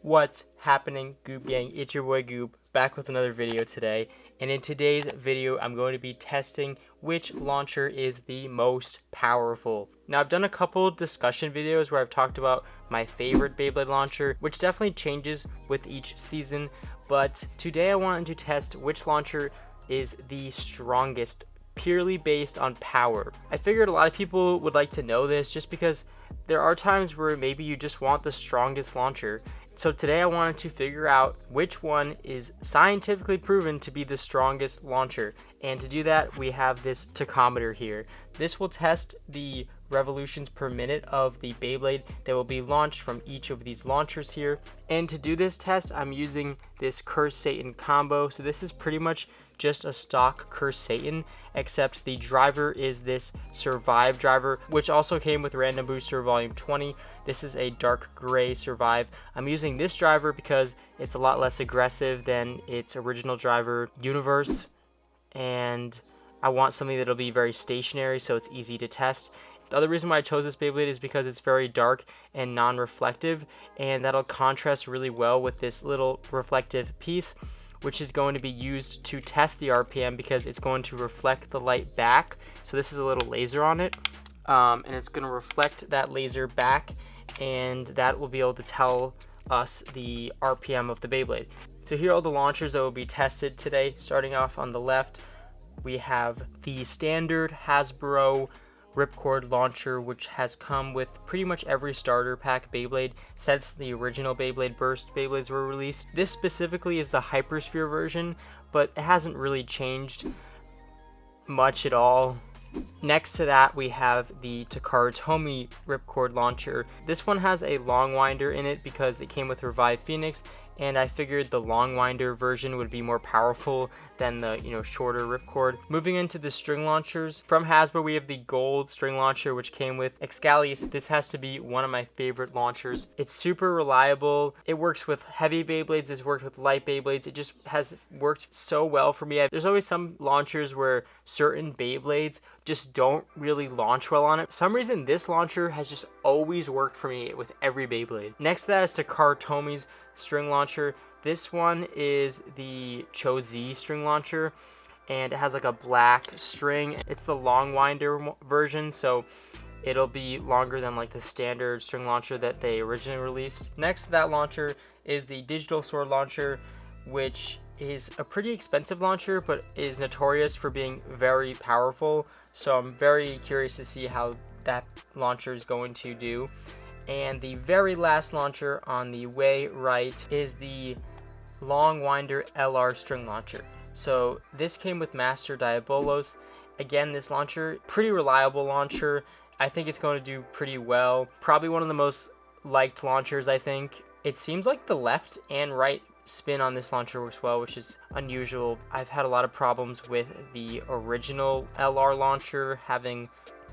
What's happening, Goob Gang? It's your boy Goob, back with another video today. And in today's video, I'm going to be testing which launcher is the most powerful. Now, I've done a couple discussion videos where I've talked about my favorite Beyblade launcher, which definitely changes with each season. But today I wanted to test which launcher is the strongest, purely based on power. I figured a lot of people would like to know this just because there are times where maybe you just want the strongest launcher. So today I wanted to figure out which one is scientifically proven to be the strongest launcher. And to do that, we have this tachometer here. This will test the revolutions per minute of the Beyblade that will be launched from each of these launchers here. And to do this test, I'm using this Curse Satan combo. So this is pretty much just a stock Curse Satan, except the driver is this Survive driver, which also came with Random Booster Volume 20. This is a dark gray Survive. I'm using this driver because it's a lot less aggressive than its original driver Universe, and I want something that'll be very stationary so it's easy to test. The other reason why I chose this Beyblade is because it's very dark and non-reflective, and that'll contrast really well with this little reflective piece, which is going to be used to test the RPM because it's going to reflect the light back. So this is a little laser on it, and it's going to reflect that laser back, and that will be able to tell us the RPM of the Beyblade. So here are all the launchers that will be tested today. Starting off on the left, we have the standard Hasbro Ripcord launcher, which has come with pretty much every starter pack Beyblade since the original Beyblade Burst Beyblades were released. This specifically is the Hypersphere version, but it hasn't really changed much at all. Next to that, we have the Takara Tomy Ripcord launcher. This one has a long winder in it because it came with Revive Phoenix, and I figured the long winder version would be more powerful than the shorter Ripcord. Moving into the string launchers, from Hasbro we have the gold string launcher, which came with Excalius. This has to be one of my favorite launchers. It's super reliable. It works with heavy Beyblades, it's worked with light Beyblades. It just has worked so well for me. There's always some launchers where certain Beyblades just don't really launch well on it. For some reason, this launcher has just always worked for me with every Beyblade. Next to that is Takara Tomy's string launcher. This one is the Cho-Z string launcher, and it has like a black string. It's the long winder version, so it'll be longer than like the standard string launcher that they originally released. Next to that launcher is the digital sword launcher, which is a pretty expensive launcher but is notorious for being very powerful, so I'm very curious to see how that launcher is going to do. And the very last launcher on the way right is the long winder LR string launcher. So this came with Master Diabolos. Again, this launcher, pretty reliable launcher. I think it's going to do pretty well. Probably one of the most liked launchers, I think. It seems like the left and right spin on this launcher works well, which is unusual. I've had a lot of problems with the original LR launcher having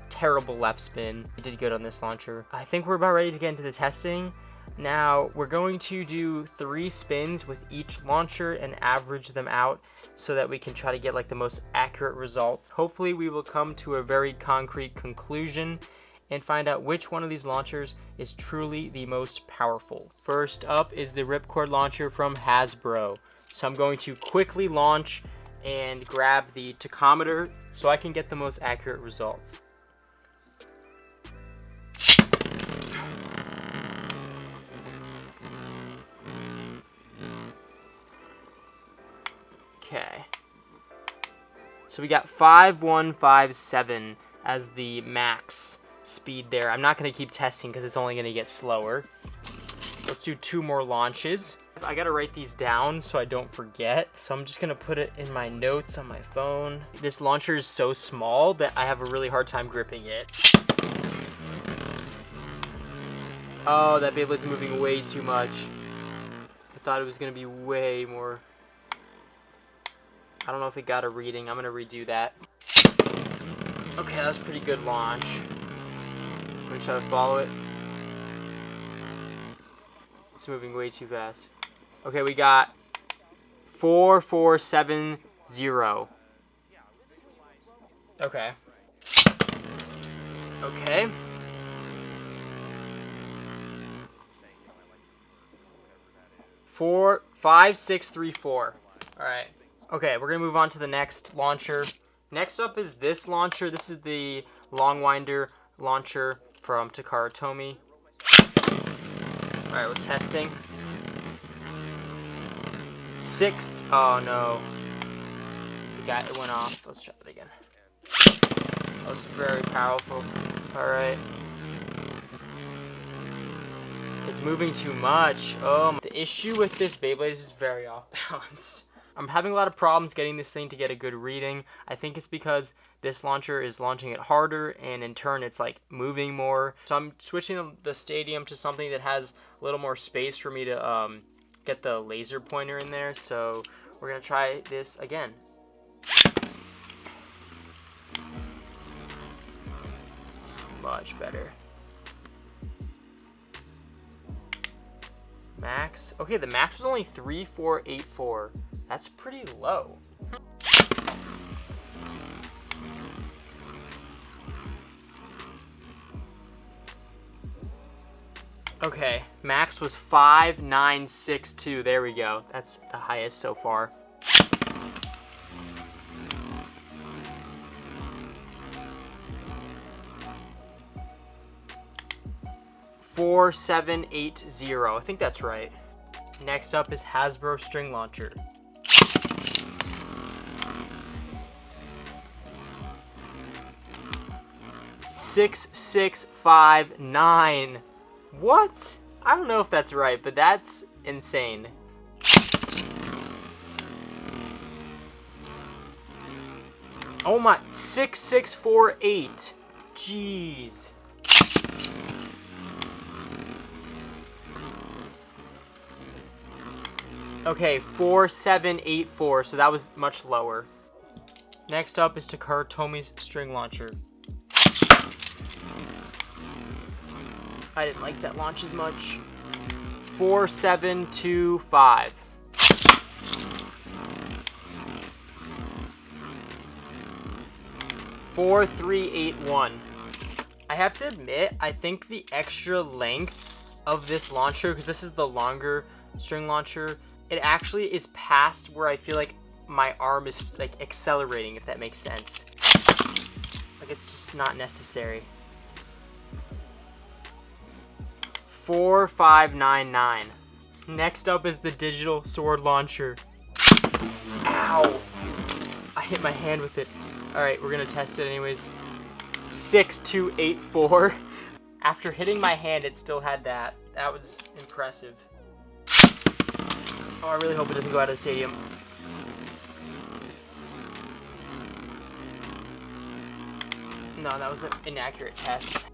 terrible left spin. It did good on this launcher. I think we're about ready to get into the testing. Now we're going to do 3 spins with each launcher and average them out so that we can try to get like the most accurate results. Hopefully we will come to a very concrete conclusion and find out which one of these launchers is truly the most powerful. First up is the Ripcord launcher from Hasbro. So I'm going to quickly launch and grab the tachometer so I can get the most accurate results. Okay, so we got 5157 as the max speed there. I'm not going to keep testing because it's only going to get slower. Let's do 2 more launches. I got to write these down so I don't forget. So I'm just going to put it in my notes on my phone. This launcher is so small that I have a really hard time gripping it. Oh, that Beyblade's moving way too much. I thought it was going to be way more. I don't know if it got a reading. I'm going to redo that. Okay, that was a pretty good launch. I'm going to try to follow it. It's moving way too fast. Okay, we got 4470. Okay. Okay. 4, 5, 6, 3, 4. All right. Okay, we're gonna move on to the next launcher. Next up is this launcher. This is the Longwinder launcher from Takara Tomy. All right, we're testing. 6. Oh no. It went off. Let's try it again. That was very powerful. All right. It's moving too much. Oh, the issue with this Beyblade is it's very off balance. I'm having a lot of problems getting this thing to get a good reading. I think it's because this launcher is launching it harder, and in turn it's like moving more. So I'm switching the stadium to something that has a little more space for me to get the laser pointer in there. So we're gonna try this again. It's much better. Max. Okay, the max was only 3484. That's pretty low. Okay, max was 5962. There we go. That's the highest so far. $4780. I think that's right. Next up is Hasbro string launcher. $6659. What? I don't know if that's right, but that's insane. Oh my, 6648. Jeez. Okay, 4784, so that was much lower. Next up is Takara Tomy's string launcher. I didn't like that launch as much. 4725. $4381. I have to admit, I think the extra length of this launcher, because this is the longer string launcher, it actually is past where I feel like my arm is like accelerating, if that makes sense. Like it's just not necessary. 4599. Next up is the digital sword launcher. Ow! I hit my hand with it. Alright, we're gonna test it anyways. 6284. After hitting my hand, it still had that. That was impressive. Oh, I really hope it doesn't go out of the stadium. No, that was an inaccurate test.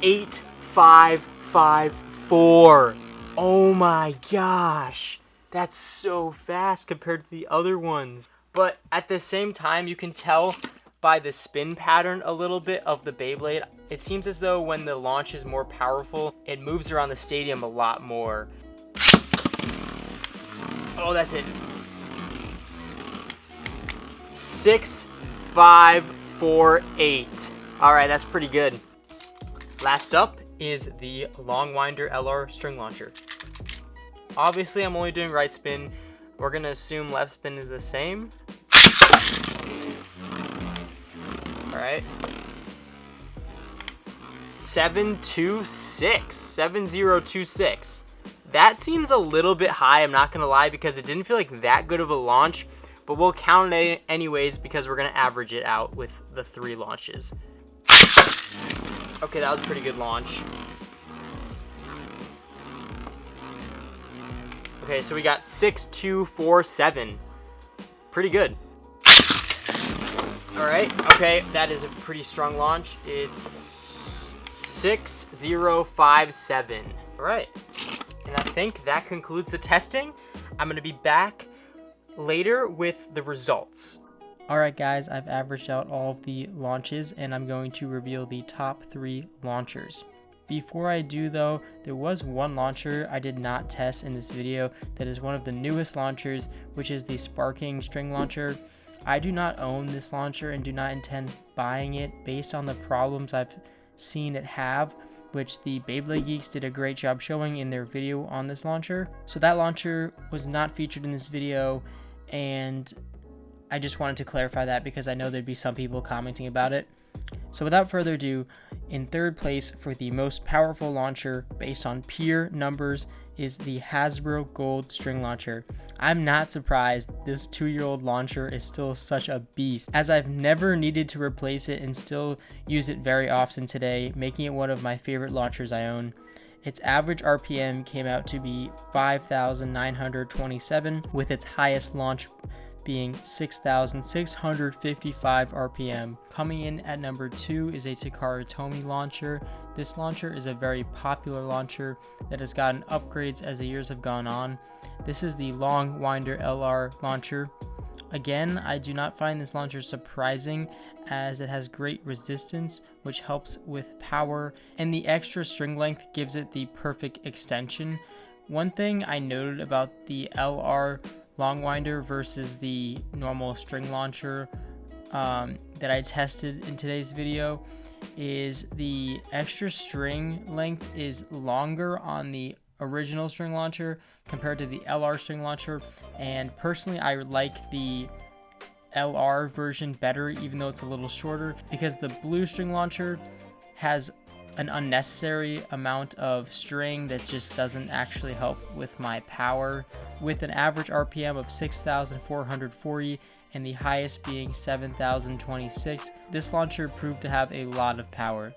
$8554. Oh my gosh. That's so fast compared to the other ones. But at the same time, you can tell by the spin pattern a little bit of the Beyblade. It seems as though when the launch is more powerful, it moves around the stadium a lot more. Oh, that's it. 6548. All right, that's pretty good. Last up is the Longwinder LR string launcher. Obviously, I'm only doing right spin. We're gonna assume left spin is the same. All right. 7026. That seems a little bit high, I'm not gonna lie, because it didn't feel like that good of a launch, but we'll count it anyways because we're gonna average it out with the 3 launches. Okay, that was a pretty good launch. Okay, so we got 6247. Pretty good. All right, okay, that is a pretty strong launch. It's 6057. All right, and I think that concludes the testing. I'm gonna be back later with the results. Alright guys, I've averaged out all of the launches and I'm going to reveal the top 3 launchers. Before I do though, there was one launcher I did not test in this video that is one of the newest launchers, which is the Sparking String Launcher. I do not own this launcher and do not intend buying it based on the problems I've seen it have, which the Beyblade Geeks did a great job showing in their video on this launcher. So that launcher was not featured in this video, and I just wanted to clarify that because I know there'd be some people commenting about it. So without further ado, in third place for the most powerful launcher based on pure numbers is the Hasbro Gold String Launcher. I'm not surprised this 2-year-old launcher is still such a beast, as I've never needed to replace it and still use it very often today, making it one of my favorite launchers I own. Its average RPM came out to be 5,927, with its highest launch being 6,655 RPM. Coming in at number 2 is a Takara Tomy launcher. This launcher is a very popular launcher that has gotten upgrades as the years have gone on. This is the Long Winder LR launcher. Again, I do not find this launcher surprising, as it has great resistance, which helps with power, and the extra string length gives it the perfect extension. One thing I noted about the LR Long Winder versus the normal string launcher that I tested in today's video is the extra string length is longer on the original string launcher compared to the LR string launcher, and personally I like the LR version better, even though it's a little shorter, because the blue string launcher has an unnecessary amount of string that just doesn't actually help with my power. With an average RPM of 6,440 and the highest being 7,026, this launcher proved to have a lot of power.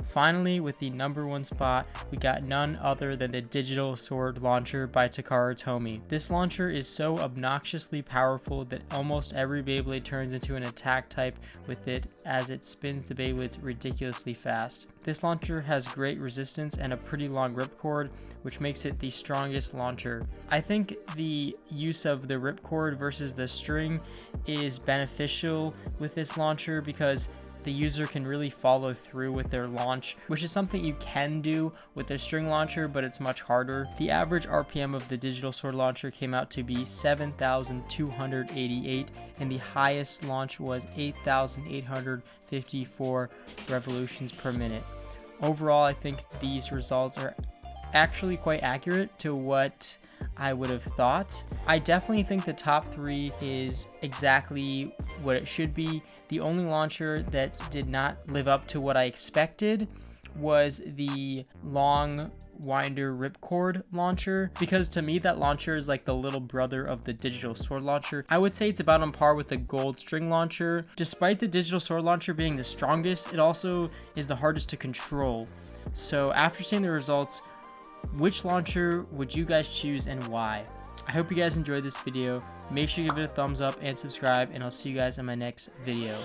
Finally, with the number 1 spot, we got none other than the Digital Sword Launcher by Takara Tomy. This launcher is so obnoxiously powerful that almost every Beyblade turns into an attack type with it, as it spins the Beyblades ridiculously fast. This launcher has great resistance and a pretty long ripcord, which makes it the strongest launcher. I think the use of the ripcord versus the string is beneficial with this launcher because the user can really follow through with their launch, which is something you can do with a string launcher, but it's much harder. The average RPM of the Digital Sword Launcher came out to be 7,288, and the highest launch was 8,854 revolutions per minute. Overall, I think these results are actually quite accurate to what I would have thought. I definitely think the top 3 is exactly what it should be. The only launcher that did not live up to what I expected was the Long Winder Ripcord launcher, because to me that launcher is like the little brother of the Digital Sword Launcher. I would say it's about on par with the Gold String Launcher. Despite the Digital Sword Launcher being the strongest, it also is the hardest to control. So after seeing the results, which launcher would you guys choose and why? I hope you guys enjoyed this video. Make sure you give it a thumbs up and subscribe, and I'll see you guys in my next video.